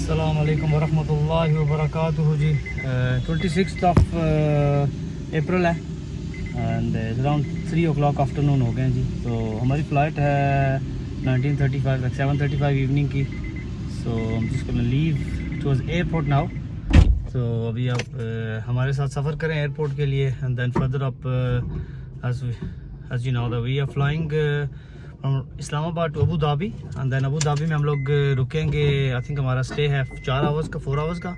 अस्सलाम वालेकुम वरहमतुल्लाहि वबरकातुहू जी। 26 ऑफ अप्रैल है एंड अराउंड 3 o'clock आफ्टरनून हो गए हैं जी। तो हमारी फ़्लाइट है 19:35 7:35 इवनिंग की। सो हम जिसको लीव टूवर्ड्स एयरपोर्ट नाउ। तो अभी आप हमारे साथ सफ़र करें एयरपोर्ट के लिए एंड देन फर्दर आप as you know that we are flying Islamabad to Abu Dhabi and then Abu Dhabi में हम लोग रुकेंगे। आई थिंक हमारा स्टे है 4 आवर्स का 4 आवर्स का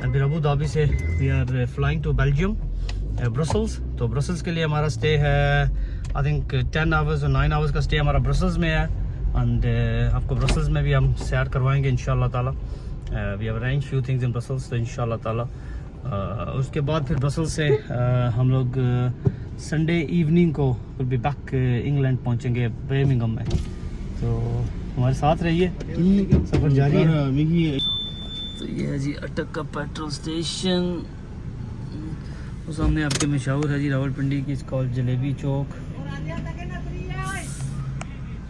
एंड फिर अबू धाबी से we are flying to Belgium Brussels. तो ब्रसल्स के लिए हमारा स्टे है आई थिंक 10 आवर्स और 9 आवर्स का स्टे हमारा ब्रसल्स में है एंड आपको ब्रसल्स में भी हम सैर करवाएंगे इंशाल्लाह ताला। We have arranged few things in Brussels तो इंशाल्लाह ताला उसके बाद फिर ब्रसल्स से हम लोग संडे इवनिंग को विल बी बैक इंग्लैंड पहुंचेंगे बर्मिंघम में। तो हमारे साथ रहिए, सफ़र जारी है। तो ये है जी अटक का पेट्रोल स्टेशन, वो सामने आपके मशहूर है जी रावलपिंडी की कॉल जलेबी चौक।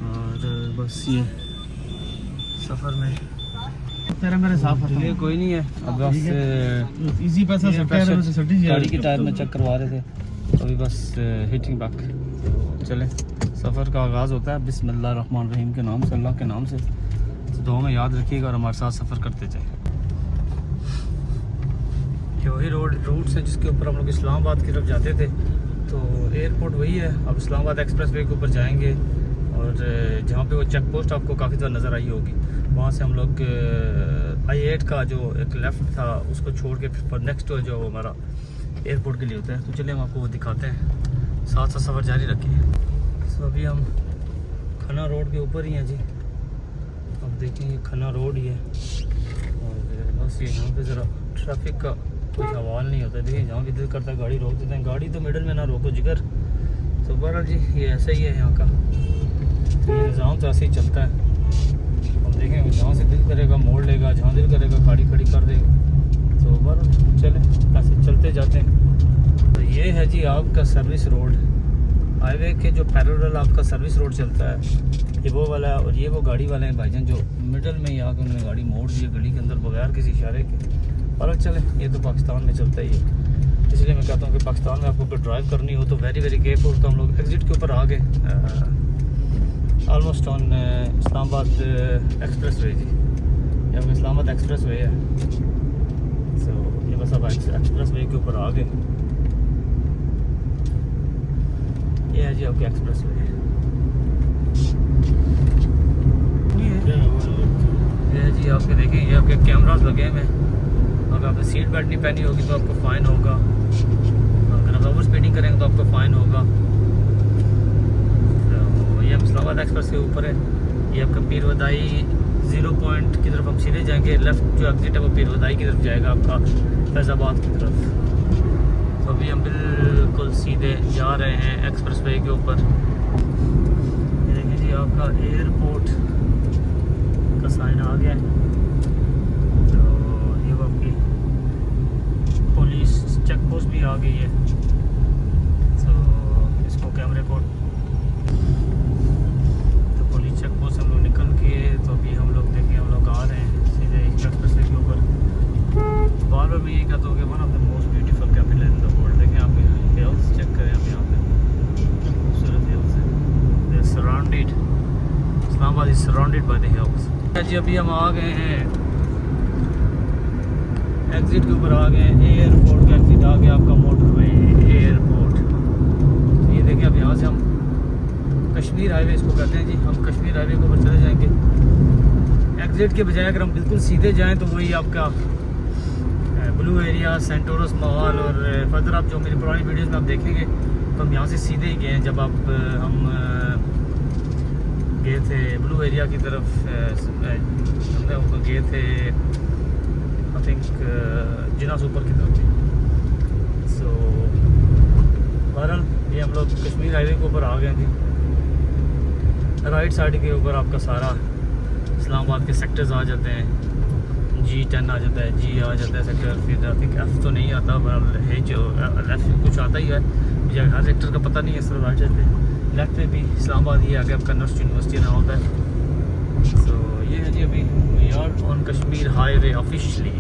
और बस ये सफ़र में तेरा मेरे साथ है कोई नहीं है। अब बस इजी पैसा गाड़ी के टायर में चेक करवा रहे थे तो अभी बस हिटिंग बैक। तो चलें, सफ़र का आगाज़ होता है बिस्मिल्लाह रहमान रहीम के नाम से, अल्लाह के नाम से। तो दुआ में याद रखिएगा और हमारे साथ सफ़र करते जाएं। ये वही रूट्स है जिसके ऊपर हम लोग इस्लामाबाद की तरफ जाते थे। तो एयरपोर्ट वही है। अब इस्लामाबाद एक्सप्रेस वे के ऊपर जाएंगे और जहाँ पे वो चेक पोस्ट आपको काफ़ी ज़्यादा नज़र आई होगी, वहाँ से हम लोग I-8 का जो एक लेफ़्ट था उसको छोड़ के फिर नेक्स्ट जो हमारा एयरपोर्ट के लिए होता है। तो चलिए हम आपको वो दिखाते हैं, साथ साथ सफ़र जारी रखिए। सो अभी हम खन्ना रोड के ऊपर ही हैं जी। अब देखें ये खन्ना रोड ही है और बस ये यहाँ पे ज़रा ट्रैफिक का कोई सवाल नहीं होता। देखिए जहाँ भी दिल करता है गाड़ी रोक देते हैं, गाड़ी तो मिडल में ना रोको जिगर। तो बहरहाल जी ये ऐसा ही है यहाँ का, ये निज़ाम तो ऐसे ही चलता है। हम देखें जहाँ से दिल करेगा मोड़ लेगा, जहाँ दिल करेगा गाड़ी खड़ी कर देगा। तो बहरहाल चलें ऐसे चलते जाते हैं। तो ये है जी आपका सर्विस रोड, हाईवे के जो पैरेलल आपका सर्विस रोड चलता है ये वो वाला है। और ये वो गाड़ी वाले हैं भाईजान जो मिडल में ही आकर उन्होंने गाड़ी मोड़ दी है गली के अंदर बगैर किसी इशारे के। और चलें ये तो पाकिस्तान में चलता ही है, इसलिए मैं कहता हूँ कि पाकिस्तान में आपको अगर ड्राइव करनी हो तो वेरी वेरी केयरफुल। तो हम लोग एग्जिट के ऊपर आ गए almost on Islamabad expressway जी। ये इस्लामाबाद एक्सप्रेस वे है। तो ये बस अब एक्सप्रेस वे के ऊपर आ गए। ये है जी आपके एक्सप्रेस वे। ये है जी आपके देखें ये आपके कैमरास लगे हुए हैं। अगर आपने सीट बेल्ट नहीं पहनी होगी तो आपको फ़ाइन होगा, अगर आप ओवर स्पीडिंग करेंगे तो आपको फ़ाइन होगा। तो ये इस्लामाबाद एक्सप्रेस के ऊपर है। ये आपका पीर वदाई 0 पॉइंट की तरफ हम सीधे जाएंगे। लेफ़्ट जो एग्जिट है वो पीर वदाई की तरफ जाएगा आपका फैज़ाबाद की तरफ। तो अभी हम बिल्कुल सीधे जा रहे हैं एक्सप्रेस वे के ऊपर। ये देखिए जी आपका एयरपोर्ट का साइन आ गया है। पुलिस चेक पोस्ट भी आ गई है। तो इसको कैमरे को तो पुलिस चेक पोस्ट हम लोग निकल के तो अभी हम लोग देखें हम लोग आ रहे हैं सीधे एक्सप्रेस वे के ऊपर। बार बार मैं ये कहता हूँ कि one of the most beautiful capital in the world. देखें आप हिल्स चेक करें आप यहाँ पे खूबसूरत हिल्स है। They surrounded, Islamabad is surrounded by the hills. जी अभी हम आ गए हैं एग्जिट के ऊपर आ गए हैं। एयरपोर्ट का एग्जिट आ गया आपका मोटरवे एयरपोर्ट। तो ये देखिए अब यहाँ से हम कश्मीर हाईवे इसको कहते हैं जी, हम कश्मीर हाईवे के ऊपर चले जाएंगे। एग्जिट के बजाय अगर हम बिल्कुल सीधे जाएं तो वही आपका ब्लू एरिया सेंटोरस मॉल और फर्दर आप जो मेरी पुरानी वीडियोस में आप देखेंगे तो हम यहाँ से सीधे ही गए हैं। जब आप हम गए थे ब्लू एरिया की तरफ, हम गए थे आई थिंक जिना सुपर की तरफ भी। सो बहरहाल ये हम लोग कश्मीर हाईवे के ऊपर आ गए थे। राइट साइड के ऊपर आपका सारा इस्लामाबाद के सेक्टर्स आ जाते हैं। G10 आ जाता है, G आ जाता है सेक्टर, फिर आई थिंक F तो नहीं आता, बहरहाल H F कुछ आता ही है मुझे हर सेक्टर का पता नहीं है। सर राइट साइड पे लेफ्ट में भी इस्लामाबाद ये आगे आपका नर्स यूनिवर्सिटी ना होता है। सो ये है जी अभी are on Kashmir highway officially.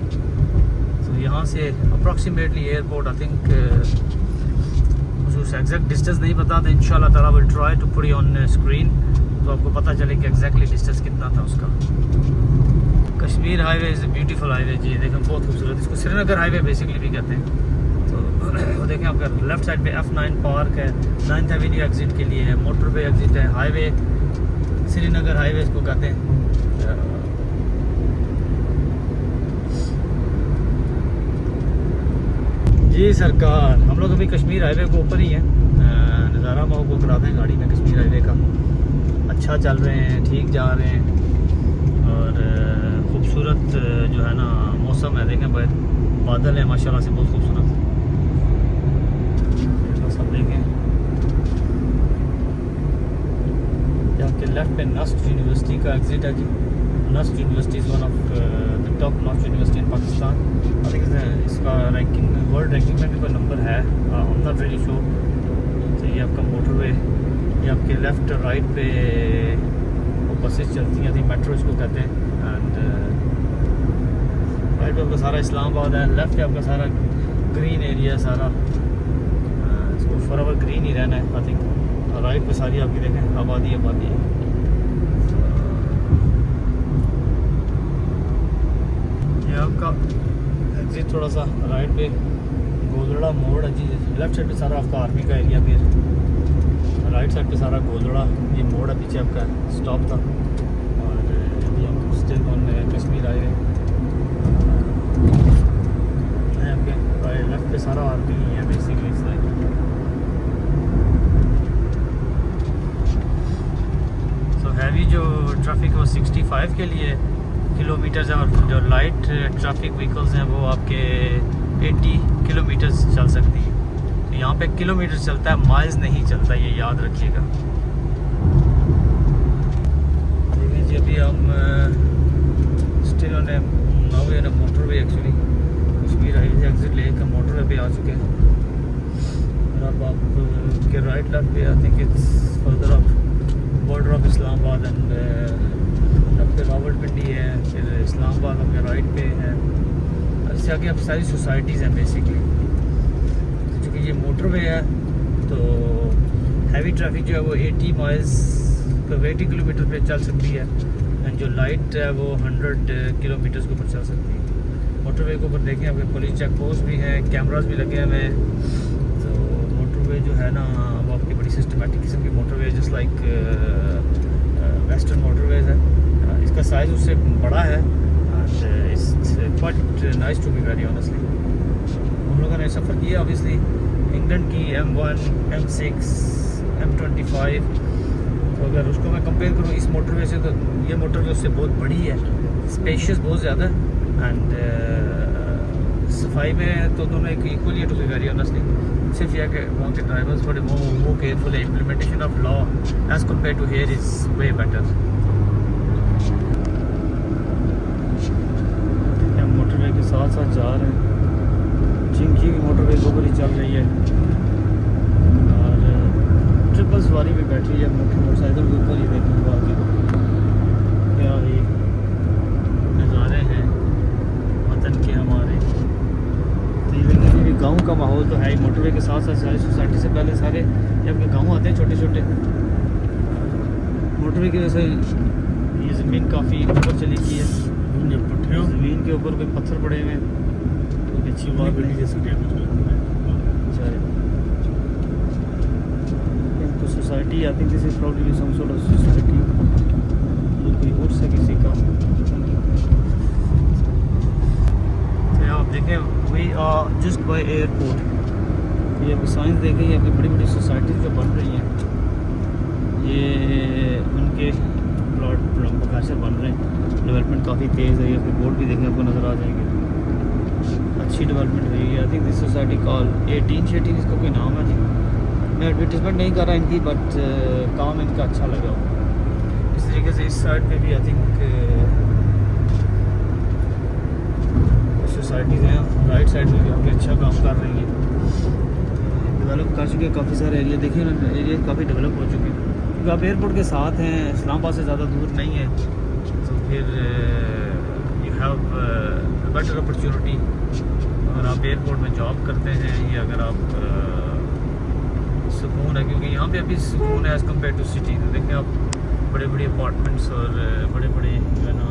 तो यहाँ से अप्रॉक्सीमेटली एयरपोर्ट आई थिंक मुझे एग्जैक्ट डिस्टेंस नहीं पता था, इंशाल्लाह ताला will try to put on screen तो आपको पता चले कि एग्जैक्टली डिस्टेंस कितना था उसका। Kashmir highway is a beautiful highway जी, देखें बहुत खूबसूरत, इसको श्रीनगर हाईवे बेसिकली भी कहते हैं। तो वो देखें आपका लेफ्ट साइड पे F9 पार्क है, 9th एवेन्यू एग्जिट के लिए है, मोटरवे एग्जिट है, हाईवे श्रीनगर हाईवे इसको कहते हैं। जी सरकार, हम लोग अभी कश्मीर हाईवे के ऊपर ही हैं, नज़ारा मैं आपको कराते हैं गाड़ी में कश्मीर हाईवे का। अच्छा चल रहे हैं, ठीक जा रहे हैं और खूबसूरत जो है ना मौसम है, देखें बहुत बादल है माशाल्लाह से, बहुत खूबसूरत। सब देखें आपके लेफ्ट पे नस्ट यूनिवर्सिटी का एग्जिट है जी। NUST university is one of the top NUST university in Pakistan. I think इसका रैंकिंग वर्ल्ड रैंकिंग में भी कोई नंबर है, I am not really sure. तो ये आपका मोटरवे, ये आपके लेफ्ट राइट पे वो बसेस चलती हैं, मेट्रो इसको कहते हैं। एंड राइट पे आपका सारा इस्लामाबाद है, लेफ्ट पे आपका सारा ग्रीन एरिया सारा, इसको फॉरएवर ग्रीन ही रहना है आई थिंक। और राइट पे सारी आपकी देखें आबादी आबादी है। ये आपका एग्जिट थोड़ा सा राइट पे गोलड़ा मोड़ है जी। लेफ्ट साइड पे सारा आपका आर्मी का एरिया, फिर राइट साइड पे सारा गोलड़ा ये मोड़ है, पीछे आपका स्टॉप था। और अभी हम स्टिल ऑन कश्मीर आए हैं आपके लेफ्ट पे सारा आर्मी है बेसिकली इस लाइन। सो हैवी जो ट्रैफिक है वो 65 के लिए किलोमीटर्स है, और जो लाइट ट्रैफिक व्हीकल्स हैं वो आपके 80 किलोमीटर्स चल सकती है। तो यहाँ पे किलोमीटर चलता है, माइल्स नहीं चलता, ये याद रखिएगा। देखिए जी अभी हम स्टिल ऑन नावे ना मोटरवे, एक्चुअली कश्मीर हाईवे से एग्जिट लेकर मोटरवे पे आ चुके हैं। और अब आप के राइट लेफ्ट पे I think it's further up border of Islamabad and फिर रावलपिंडी है, फिर इस्लामाबाद आपके राइट पे है। इससे आगे अब सारी सोसाइटीज़ हैं बेसिकली। चूँकि ये मोटरवे है तो हैवी ट्रैफिक जो है वो 80 माइल्स 80 किलोमीटर पे चल सकती है, एंड जो लाइट है वो 100 किलोमीटर्स के ऊपर चल सकती है। मोटरवे के ऊपर देखें आपके पुलिस चेक पोस्ट भी हैं, कैमरास भी लगे हुए हैं। तो मोटरवे जो है ना वो आपकी बड़ी सिस्टमेटिक किस्म की motorway, just like western motorways है। इसका साइज़ उससे बड़ा है and it's quite nice to be very honestly. हम लोगों ने सफ़र किया ऑब्वियसली इंग्लैंड की M1, M6, M25। तो अगर उसको मैं कंपेयर करूँ इस मोटरवे से, तो ये मोटरवे उससे बहुत बड़ी है, स्पेशियस बहुत ज़्यादा, एंड सफाई में तो दोनों एक इक्वली है टू बी वेरी ऑनेस्टली। सिर्फ यह कि वहाँ के ड्राइवर्स बड़े वो केयरफुल है, implementation of law as compare to here is way better. Motorway के साथ साथ जा रहे हैं, चिंकी की मोटरवे के ऊपर ही चल रही है और ट्रिपल सवारी भी बैठ रही है मोटरसाइकिल के ऊपर ही। देखिए आगे क्या ही नज़ारे हैं वतन के हमारे। तो ये देखिए भी गाँव का माहौल तो है ही। मोटरवे के साथ साथ सारी सोसाइटी से पहले सारे ये अपने गाँव आते हैं छोटे छोटे। मोटरवे की वजह से ये ज़मीन काफ़ी ऊपर चली गई है, ज़मीन के ऊपर कोई पत्थर पड़े हुए हैं, अच्छी बात नहीं दे सकते कुछ society. I think this is probably some sort of society, ये कोई उर्स है किसी का। तो आप देखें we are just by airport. ये आपकी साइंस देखें, ये आपकी बड़ी बड़ी सोसाइटीज़ जो बन रही हैं ये उनके प्लॉट प्रोफेसर बन रहे हैं। डेवलपमेंट काफ़ी तेज़ है, ये बोर्ड भी देखें आपको नज़र आ जाएंगे, अच्छी डेवलपमेंट हुई है। आई थिंक दिस सोसाइटी कॉल 18 शेटिंग इसका कोई नाम है जी। मैं एडवर्टीजमेंट नहीं कर रहा इनकी, बट काम इनका अच्छा लगा हो। इस तरीके से इस साइड पे भी आई थिंक सोसाइटीज़ हैं, राइट साइड में भी काफ़ी अच्छा काम कर रही है, डेवलप कर चुके हैं काफ़ी सारे एरिया। देखिए एरिया काफ़ी डेवलप हो चुके हैं क्योंकि आप एयरपोर्ट के साथ हैं, इस्लामाबाद से ज़्यादा दूर नहीं है। तो फिर बेटर अपॉर्चुनिटी अगर आप एयरपोर्ट में जॉब करते हैं या अगर आप सुकून है, क्योंकि यहाँ पे अभी सुकून है एज़ कम्पेयर टू सिटी। तो देखें आप बड़े बड़े अपार्टमेंट्स और बड़े बड़े जो है ना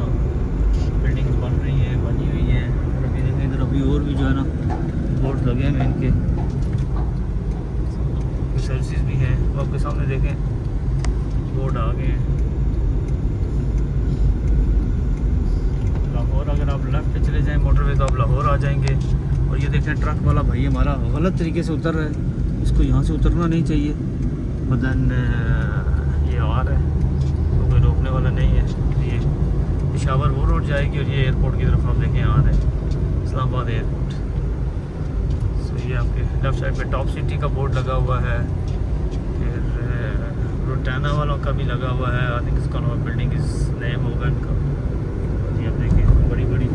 बिल्डिंग्स बनी हुई हैं। और अभी देखें इधर अभी और भी जो है ना बोर्ड लगे हैं इनके, सर्विसेज भी हैं। वो आपके सामने देखें बोर्ड आ गए हैं। लाहौर अगर आप लेफ्ट पे चले जाएं मोटरवे तो आप लाहौर आ जाएंगे। और ये देखें ट्रक वाला भाई हमारा गलत तरीके से उतर रहा है, इसको यहाँ से उतरना नहीं चाहिए, बदन ये आ रहा है तो कोई रोकने वाला नहीं है। ये पेशावर वो रोड जाएगी और ये एयरपोर्ट की तरफ आप देखें आ रहे हैं इस्लामाबाद एयरपोर्ट। सो ये आपके लेफ्ट साइड पे टॉप सिटी का बोर्ड लगा हुआ है, फिर रोटाना वालों का भी लगा हुआ है। आई थिंक इसका बिल्डिंग इस नेम होगा इनका। ये आप देखें बड़ी बड़ी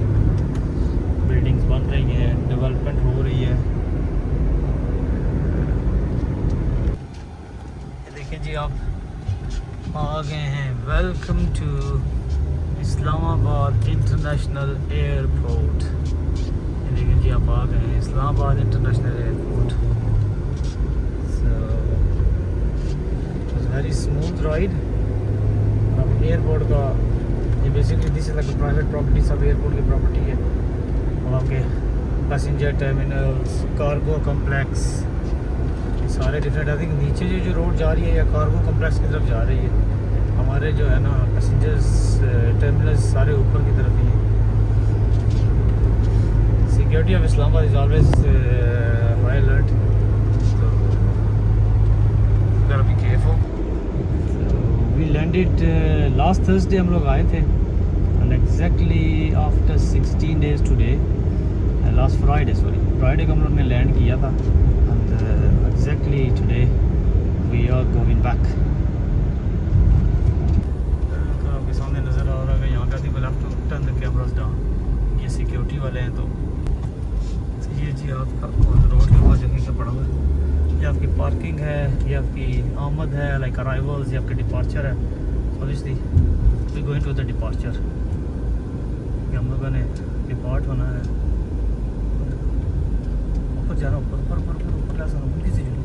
बिल्डिंग्स बन रही हैं, डेवलपमेंट हो रही है। ये देखें जी आप आ गए हैं, welcome to Islamabad international airport. ये देखें जी आप आ गए हैं Islamabad international airport. Very smooth ride. अब एयरपोर्ट का ये basically this is like private property, सब एयरपोर्ट की प्रॉपर्टी है। और आपके पैसेंजर टर्मिनल्स, कार्गो कम्प्लेक्स, ये सारे डिफरेंट। आई थिंक नीचे जो रोड जा रही है या कार्गो कम्प्लेक्स की तरफ जा रही है, हमारे जो है ना पैसेंजर्स टर्मिनल्स सारे ऊपर की तरफ ही हैं। Security of Islamabad is always high alert, तो अगर अभी careful. We landed last Thursday हम लोग आए थे and exactly after 16 days today, last Friday Friday को हम लोग ने लैंड किया था and exactly today we are going back. आपके सामने नज़र आ रहा है यहाँ का left to turn the cameras down, ये सिक्योरिटी वाले हैं। तो ये जी आपका रोड के पास जगह का पड़ा हुआ है, ये आपकी पार्किंग है, ये आपकी आमद है लाइक अराइवल्स, ये आपके डिपार्चर है। Obviously we going to the departure, हम लोगों ने डिपार्ट होना है। ऊपर जा रहा हूँ, ऊपर क्लास जल्दी से जुड़ो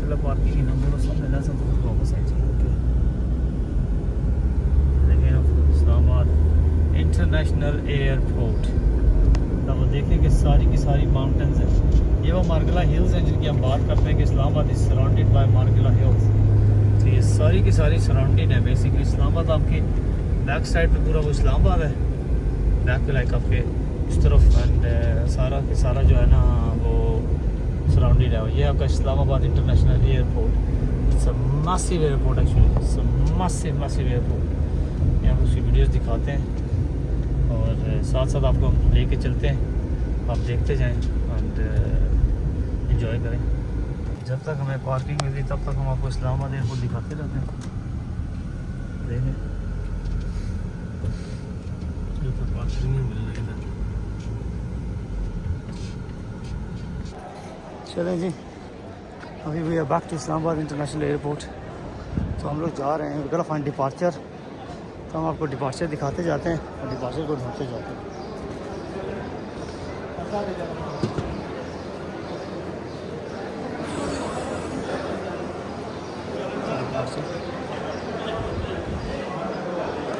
चलो पार्किंग ही ना बोलो सामने ला सब तो वापस आई चाहिए। देखें आप इस्लामाबाद इंटरनेशनल एयरपोर्ट। तब वो देखें कि सारी की सारी माउंटेन्स हैं। ये वो मार्गला हिल्स हैं जिनकी हम बात करते हैं कि Islamabad is surrounded by Margalla hills. तो ये सारी की सारी सराउंडेड है बेसिकली। इस्लामाबाद आपकी बैक साइड पे पूरा वो इस्लामाबाद है, बैक पे लाइक आपके इस तरफ एंड सारा के सारा जो है ना वो सराउंडेड है। ये आपका Islamabad international airport. It's a massive airport actually, it's a massive airport. यहाँ उसकी वीडियोस दिखाते हैं और साथ साथ आपको हम लेके चलते हैं, आप देखते जाएं एंड एंजॉय करें। जब तक हमें पार्किंग मिली तब तक हम आपको इस्लामाबाद एयरपोर्ट दिखाते रहते हैं। देखें पार्किंग नहीं मिल रही है। चलें जी, अभी we are back to Islamabad international airport. तो हम लोग जा रहे हैं, वी गोना फाइंड डिपार्चर। तो हम आपको डिपार्चर दिखाते जाते हैं और डिपार्चर को ढूंढते जाते हैं।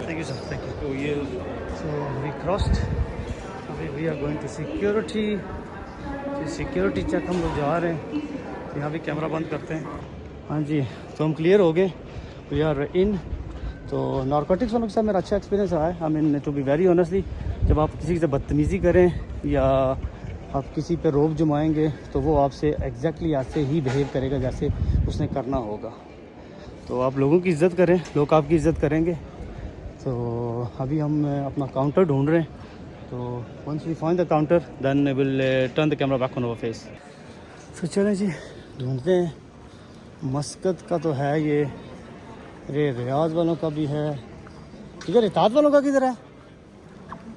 Thank you sir, thank you. तो ये सो वी क्रॉस्ड, अभी we are going to security. Security check हम लोग जा रहे हैं, यहाँ भी कैमरा बंद करते हैं। हाँ जी, तो हम क्लियर हो गए, वी आर इन। तो नारकोटिक्स वालों के साथ मेरा अच्छा एक्सपीरियंस रहा है। I mean to be very honestly, जब आप किसी से बदतमीज़ी करें या आप किसी पे रोब जमाएंगे तो वो आपसे एग्जैक्टली ऐसे ही बिहेव करेगा जैसे उसने करना होगा। तो आप लोगों की इज़्ज़त करें, लोग आपकी इज़्ज़त करेंगे। तो अभी हम अपना काउंटर ढूंढ रहे हैं। तो once we find the counter then will turn the camera back on our face. तो चलें जी, ढूंढते हैं। मस्कत का तो है ये, रियाज वालों का भी है। इधर इताद वालों का किधर है?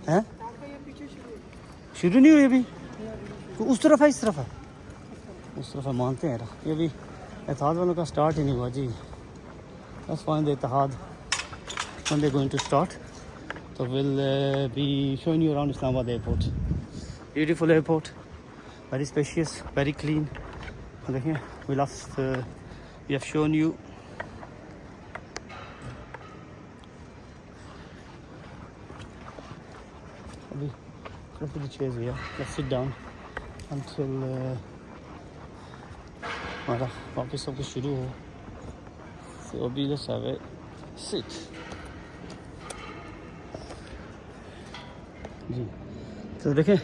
हैं? शुरू नहीं हुई अभी? तो उस तरफ है, इस तरफ है? उस तरफ है, मानते हैं। ये भी इताद वालों का स्टार्ट ही नहीं हुआ जी। Let's find the Etihad when they're going to start। तो will be showing you around Islamabad airport. Beautiful airport, very spacious, very clean. देखिए वी हैव शोन यू अभी chairs here, let's sit down until हमारा वापस सब कुछ शुरू हो। तो अभी लेट्स हैव ए सिट जी। तो देखें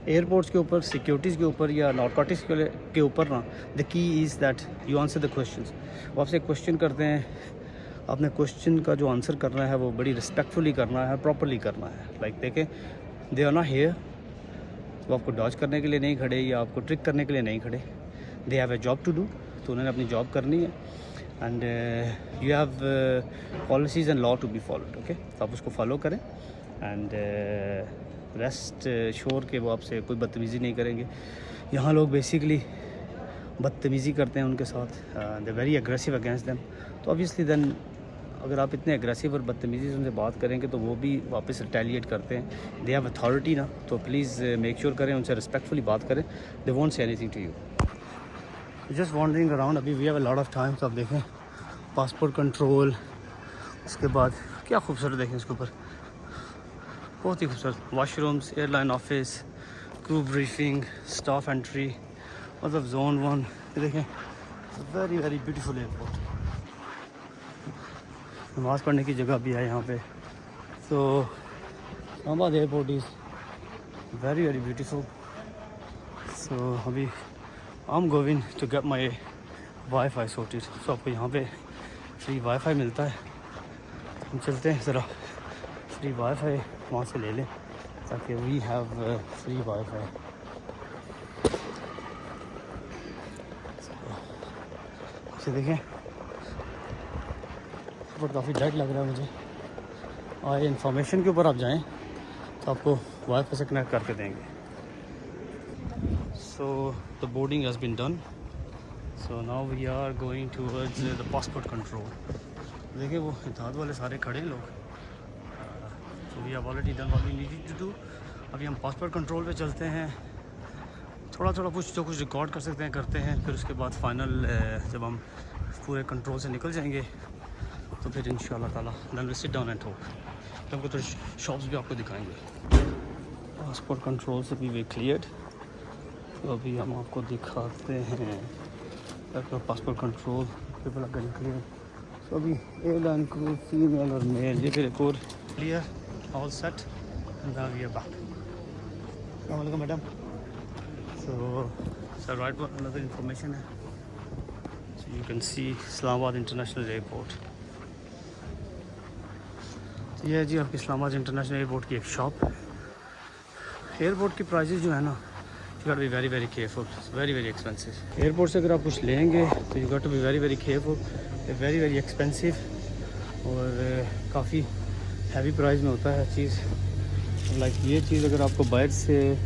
एयरपोर्ट्स के ऊपर, सिक्योरिटीज़ के ऊपर या नारकोटिक्स के ऊपर ना, the key is that you answer the questions. वो आपसे क्वेश्चन करते हैं, आपने क्वेश्चन का जो आंसर करना है वो बड़ी रिस्पेक्टफुली करना है, प्रॉपरली करना है। लाइक देखें दे आर नॉट हियर, वो आपको डॉज करने के लिए नहीं खड़े या आपको ट्रिक करने के लिए नहीं खड़े। They have a job to do, तो उन्होंने अपनी जॉब करनी है। And you have policies and law to be followed, okay. तो आप उसको फॉलो करें एंड रेस्ट श्योर के वो आपसे कोई बदतमीज़ी नहीं करेंगे। यहाँ लोग बेसिकली बदतमीज़ी करते हैं उनके साथ, they very aggressive against them. तो ऑब्वियसली देन अगर आप इतने एग्रेसिव और बदतमीज़ी से उनसे बात करेंगे तो वो भी वापस रिटेलिएट करते हैं। दे हैव अथॉरिटी ना, तो प्लीज़ मेक श्योर करें उनसे रिस्पेक्टफुली बात करें। They won't say anything to you. Just wandering around, अभी we have a lot of time. तो आप देखें पासपोर्ट कंट्रोल, उसके बाद क्या खूबसूरत देखें इसके ऊपर, बहुत ही खूबसूरत washrooms, airline office, crew briefing, staff entry, मतलब जोन 1। ये देखें वेरी वेरी ब्यूटीफुल एयरपोर्ट। नमाज़ पढ़ने की जगह भी है यहाँ पे। तो Islamabad airport is very very beautiful. So अभी I am going to get my wifi sorted. तो आपको यहाँ पे फ्री वाईफाई मिलता है, हम चलते हैं ज़रा फ्री वाईफाई वहाँ से ले लें ताकि वी हैव फ्री वाईफाई। इसे देखें पर काफ़ी डेड लग रहा है मुझे। और इंफॉर्मेशन के ऊपर आप जाएं तो आपको वाईफाई से कनेक्ट करके देंगे। So the boarding has been done, so now we are going towards the passport control. देखिए वो इत्तेहाद वाले सारे खड़े हैं लोग। So we have already done what we needed to do. अभी हम पासपोर्ट कंट्रोल पे चलते हैं, थोड़ा थोड़ा कुछ जो कुछ रिकॉर्ड कर सकते हैं करते हैं। फिर उसके बाद फाइनल जब हम पूरे कंट्रोल से निकल जाएंगे तो फिर इंशाल्लाह ताला then we sit down and talk. तो हमको तो शॉप्स भी आपको दिखाएंगे। पासपोर्ट कंट्रोल से भी वे क्लियर्ड, तो अभी हम आपको दिखाते हैं passport control people are getting clear. तो अभी एयरलाइन क्रू फीमेल और मेल, ये फिर एक और clear, all set and now we are back. अस्सलाम वालेकुम madam. So right one another information है, so you can see Islamabad international airport. तो ये है जी आपकी इस्लामाबाद इंटरनेशनल एयरपोर्ट की एक शॉप। एयरपोर्ट की प्राइसेस जो है ना, you got to be very very careful, very very expensive. Airport से अगर आप कुछ लेंगे तो you got to be very very careful, very very expensive और काफ़ी हैवी प्राइस में होता है चीज़। लाइक ये चीज़ अगर आपको बाहर से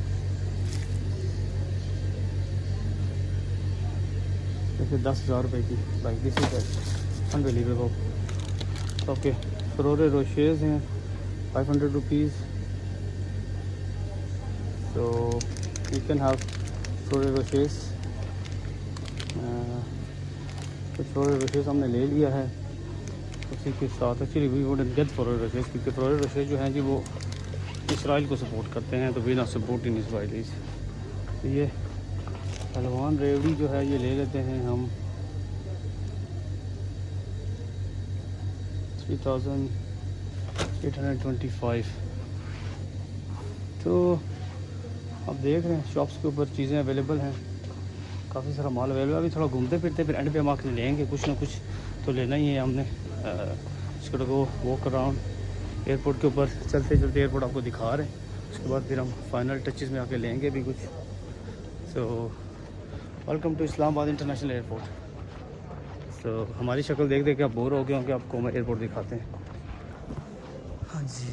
जैसे 10,000 रुपये की, like this is unbelievable. Okay Ferrero Rochers हैं 500 रुपीज़। तो you can have Ferrero Rochers. तो फरोरे रोशेज़ हमने ले लिया है उसी के साथ। एक्चुअली वी वुडंट गेट फरोरे रोशेज़ क्योंकि फरोरे रोशेज़ जो हैं जी वो इसराइल को सपोर्ट करते हैं, तो we not support in Israelis. तो ये हलवान रेवड़ी जो है ये ले लेते हैं हम 3825। तो आप देख रहे हैं शॉप्स के ऊपर चीज़ें अवेलेबल हैं, काफ़ी सारा माल अवेलेबल है। अभी थोड़ा घूमते फिरते फिर एंड पे हम आके लेंगे कुछ ना कुछ तो लेना ही है हमने। इसको को वॉक अराउंड एयरपोर्ट के ऊपर चलते चलते एयरपोर्ट आपको दिखा रहे हैं, उसके बाद फिर हम फाइनल टचेस में आके लेंगे भी कुछ। So welcome to Islamabad international airport. तो हमारी शक्ल देख देख के आप बोर हो गए होंगे, आपको हम एयरपोर्ट दिखाते हैं। हाँ जी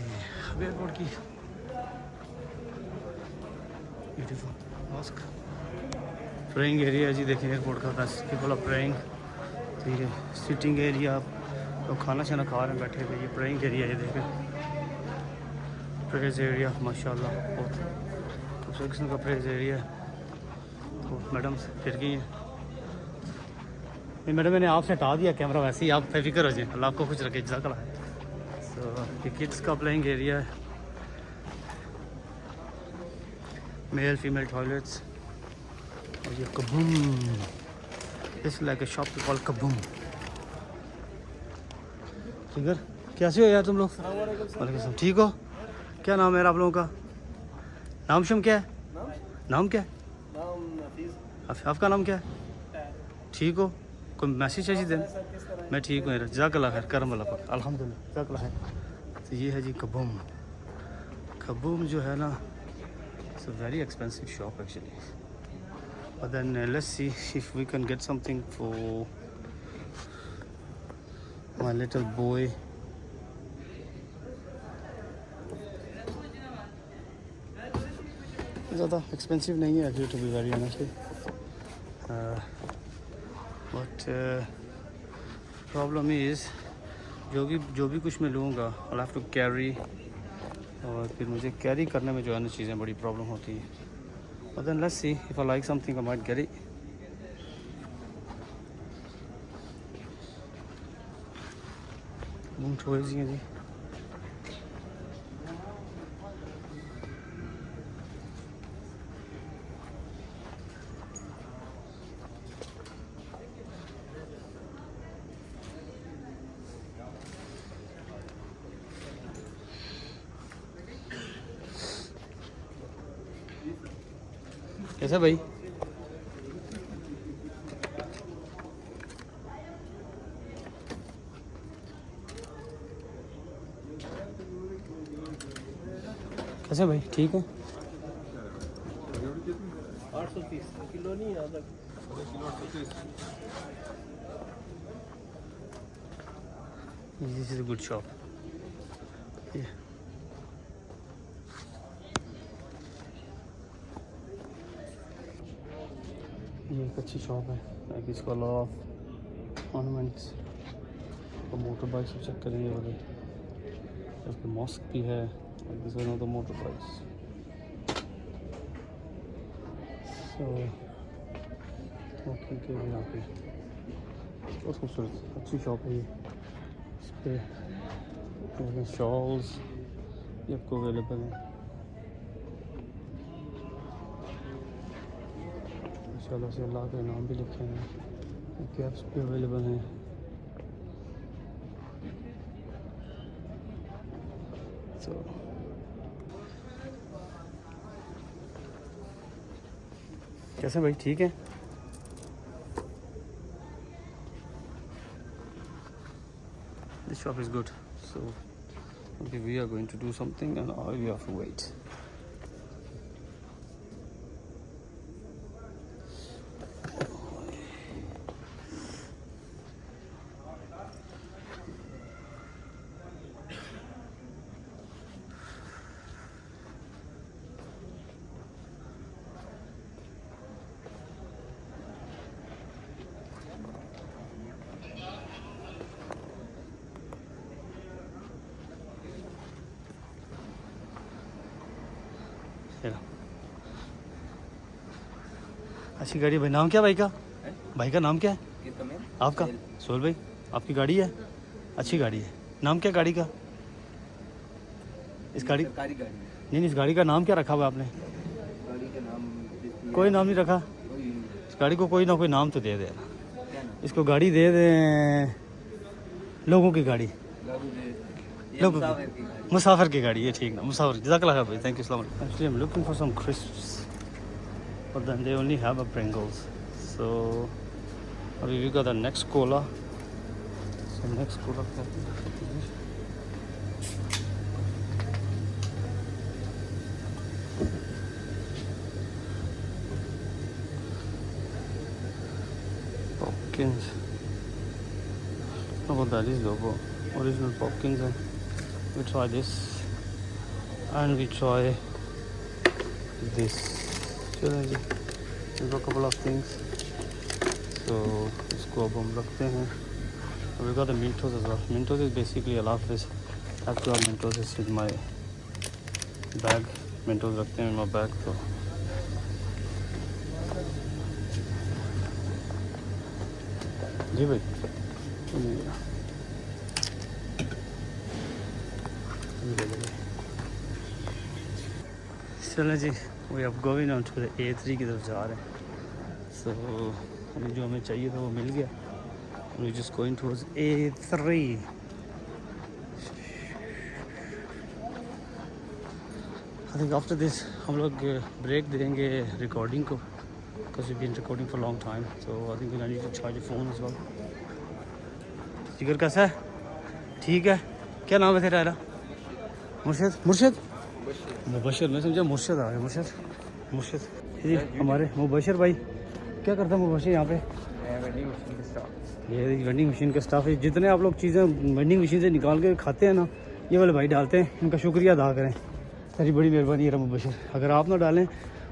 अब एयरपोर्ट की ब्यूटीफुल मॉस्क, प्रेइंग एरिया जी। देखें एयरपोर्ट का पीपल ऑफ प्रेइंग। तो ये सिटिंग एरिया, आप लोग खाना शाना खा रहे हैं बैठे हुए, ये प्रेइंग एरिया ये देखें। प्रेज एरिया माशाल्लाह बहुत खूबसूरत किस्म का प्रेज एरिया है। तो मैडम फिर गई हैं। नहीं मैडम मैंने आपसे हटा दिया कैमरा, वैसे ही आप बेफिक्र हो जाए, अल्लाह आपको खुश रखे, जज़ाकल्लाह है। सो ये किड्स का प्लेइंग एरिया है, मेल फीमेल टॉयलेट्स। और ये Kaboom, it's like a shop called Kaboom. ठीक है, कैसे हो यार तुम लोग? वालेकुम, ठीक हो? क्या नाम है आप लोगों का? नाम शुम क्या है? नाम क्या है? आपका नाम क्या है? ठीक हो? कोई मैसेज चाहिए दें? मैं ठीक हूँ, जज़ाकल्लाह खैर, करम वाला पाक, अल्हम्दुलिल्लाह, जज़ाकल्लाह खैर। तो ये है जी कबूम। कबूम जो है ना, it's a very expensive shop actually, but then let's see if we can get something for my little boy. ज़्यादा एक्सपेंसिव नहीं है actually, to be very honestly, but problem is जो भी कुछ मैं लूँगा आई हैव टू कैरी, और फिर मुझे कैरी करने में जो है ना चीज़ें बड़ी प्रॉब्लम होती हैं। But then let's see if I like something I might get it. Toys हैं जी, कैसा भाई? कैसे भाई, ठीक है? 830 किलो नहीं है। This is a good shop. ये एक अच्छी शॉप है, लाइक इसका लॉ ऑफ ऑर्नामेंट्स और मोटर बाइक सब चेक करेंगे वाले। इसमें मॉस्क भी है, this one of the motor bikes. So okay के यहाँ पे बहुत खूबसूरत अच्छी शॉप है ये। इस पर शॉल्स ये आपको अवेलेबल है, माशाल्लाह से अल्लाह के नाम भी लिखे हैं, कैप्स भी अवेलेबल हैं। तो कैसे भाई, ठीक है? This shop is good, so okay, we are going to do something and we have to wait. अच्छी गाड़ी भाई, नाम क्या भाई का? भाई का नाम क्या है आपका? सोहेल भाई, आपकी गाड़ी है, अच्छी गाड़ी है, नाम क्या गाड़ी का? इस गाड़ी नहीं, इस गाड़ी का नाम क्या रखा हुआ आपने? कोई नाम नहीं रखा? इस गाड़ी को कोई ना कोई नाम तो दे देना, इसको गाड़ी दे दें, लोगों की गाड़ी, लोगों की, मुसाफिर की गाड़ी है, ठीक ना, मुसाफिर। जज़ाकल्लाह भाई, थैंक यू। अस्सलाम वालेकुम। Actually I am looking for some crisps, but then they only have a Pringles. So we got the next cola. So next cola Popkins. Oh, that is logo. Original Popkins. We try this and we try this. चलो जी, a couple of things, so इसको अब हम रखते हैं। We got the Mentos as well. Mentos is basically a lot of this. I have to have Mentos is my bag Mentos रखते हैं, मेरा bag तो जी भाई चलो जी, वी अब going on to the A3 की तरफ जा रहे हैं। सो अभी जो हमें चाहिए था वो मिल गया, we just going towards A3। I think after this हम लोग ब्रेक देंगे रिकॉर्डिंग को, because we been recording for long time. So I think I need to charge the phone as well. जिगर कैसा है? ठीक है। क्या नाम है तेरा? मुर्शद? मुर्शद मुबशर, मैं समझा मुर्शद आ गया। मुर्शद जी हमारे मुबशर भाई। क्या करता है मुबशर यहाँ पे? वेंडिंग मशीन का स्टॉक। ये वेंडिंग मशीन का स्टाफ है। जितने आप लोग चीज़ें वेंडिंग मशीन से निकाल के खाते हैं ना, ये वाले भाई डालते हैं, इनका शुक्रिया अदा करें। तेरी बड़ी मेहरबानी है मुबशर। अगर आप ना डालें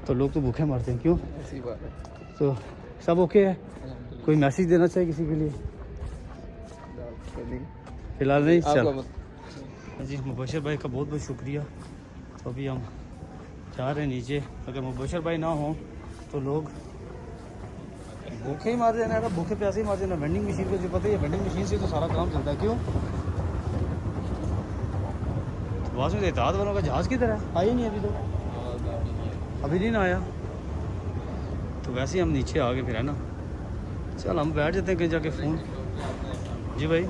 तो लोग तो भूखे मरते हैं। क्यों? ऐसी बात है। तो सब ओके है? कोई मैसेज देना चाहिए किसी के लिए? फिलहाल नहीं। चल जी, मुबशर भाई का बहुत बहुत शुक्रिया। तो अभी हम जा रहे हैं नीचे। अगर मुबशर भाई ना हो तो लोग भूखे ही मार देना है, भूखे प्यासे ही मार देना। वेंडिंग मशीन को जो पता है, वेंडिंग मशीन से तो सारा काम चलता है। क्यों? वास में एहतियात वालों का जहाज़ किधर है? आया नहीं अभी तो, अभी नहीं ना आया। तो वैसे ही हम नीचे आ गए फिर, है ना। चल हम बैठ जाते हैं कहीं जाके फ़ोन। जी भाई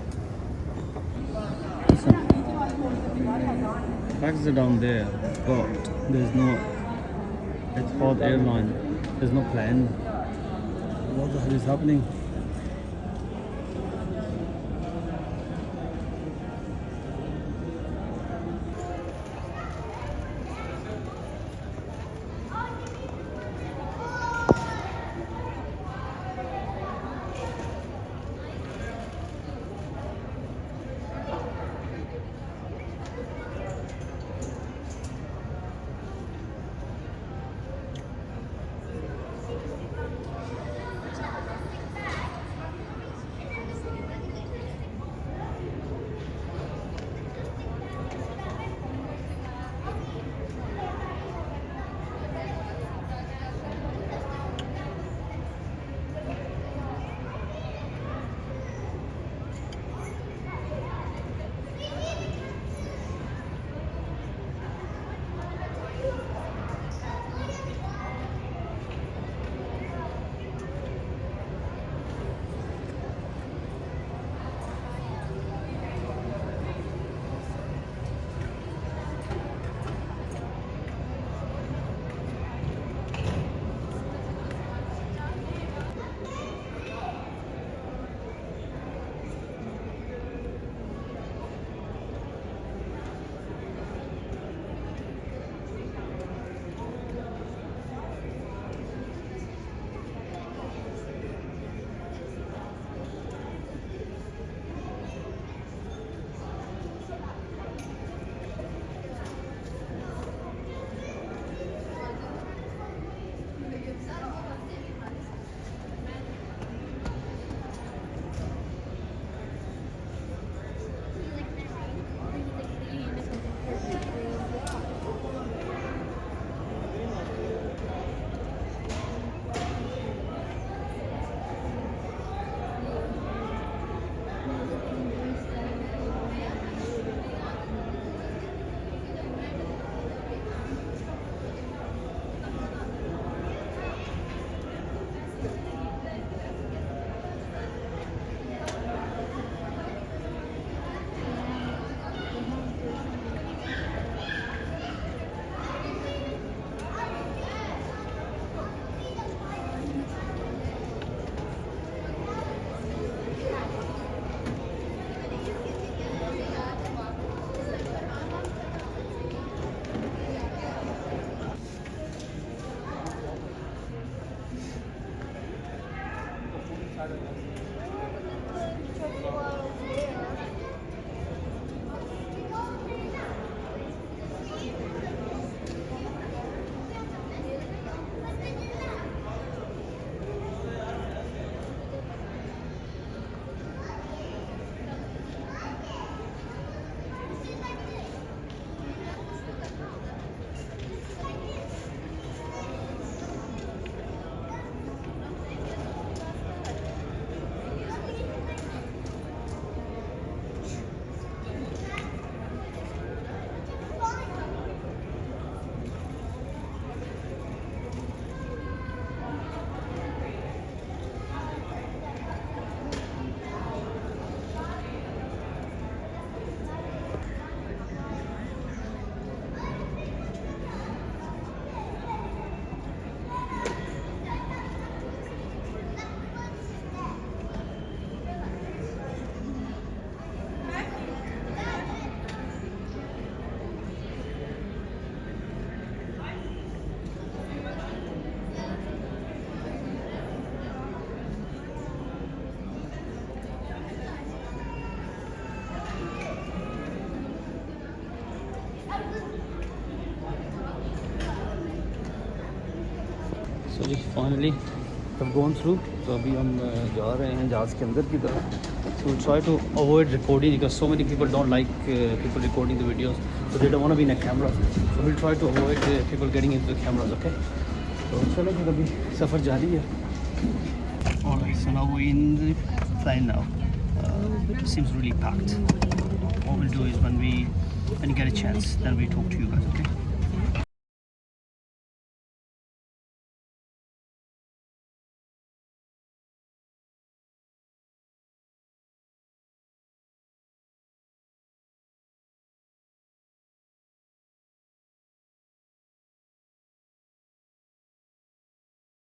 Bags are down there, but there's no, it's for the airline, there's no plan. What the hell is happening? So जी फाइनली have gone through. तो अभी हम जा रहे हैं जहाज़ के अंदर की तरफ. So we'll try to avoid recording because so many people don't like people recording the videos, so they don't want to be in a camera. So we'll try to avoid people getting into the cameras. Okay. तो चलो फिर अभी सफ़र जारी है. Alright, so now we're in the plane now. It seems really packed. What we'll do is when you get a chance, then we talk to you guys. Okay.